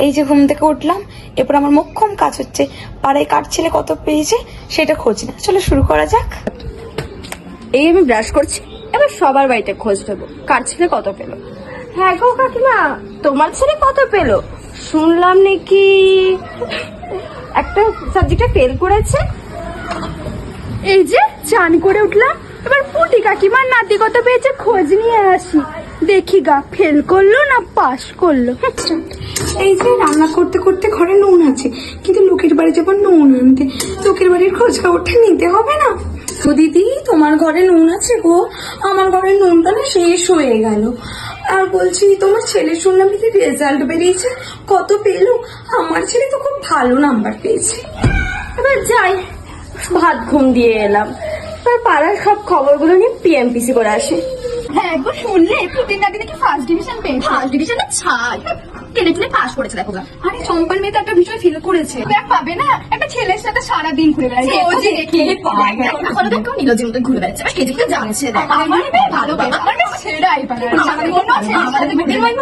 এই যে ঘুম থেকে উঠলাম, এরপর আমার মোক্ষম কাজ হচ্ছে পাড়ায় কার ছেলে কত পেয়েছে সেটা খোঁজ না। চলো শুরু করা যাক। এই আমি ব্রাশ করছি, এবার সবার বাড়িতে খোঁজ দেবো কার ছেলে কত পেলো। হ্যাঁ গো কাকিমা, তোমার ছেলে কত পেলো? শুনলাম নাকি একটা সাবজেক্টে ফেল করেছে। এই যে চান করে উঠলাম, এবার পুটি কাকিমার নাতি কত পেয়েছে খোঁজ নিয়ে আসি, দেখি গা ফেল করলো না পাস করলো। এই যে রান্না করতে করতে ঘরে নুন আছে, কিন্তু লোকের বাড়ি যাবার নুন আনতে, লোকের বাড়ির খোঁজ খবরটা নিতে হবে না? তো দিদি তোমার ঘরে নুন আছে গো, আমার ঘরে নুনটা না শেষ হয়ে গেল। আর বলছি তোমার ছেলে শুনলাম কি রেজাল্ট বেরিয়েছে, কত পেলো? আমার ছেলে তো খুব ভালো নাম্বার পেয়েছে। এবার যাই, ভাত ঘুম দিয়ে এলাম, তার পাড়ার সব খবরগুলো নিয়ে পিএমপিসি করে আসে। হ্যাঁ গো, শুনলে পুতিন নাকি নাকি ফার্স্ট ডিভিশন পেয়েছে। ফার্স্ট ডিভিশনে ছাড়, টেনে টেনে পাস করেছে দেখো গা। আরে চম্পার মেয়ে তো একটা বিষয় ফিল করেছে, ব্যাগ পাবে না, একটা ছেলের সাথে সারাদিন ঘুরে বেড়াচ্ছে। ও যে দেখি এখনো দেখো নীলজির মতো ঘুরে বেড়াচ্ছে, কেজিতে জানছে। আমার মেয়ে ভালো, আমার মেয়ে সেরাই পারে। আমাদের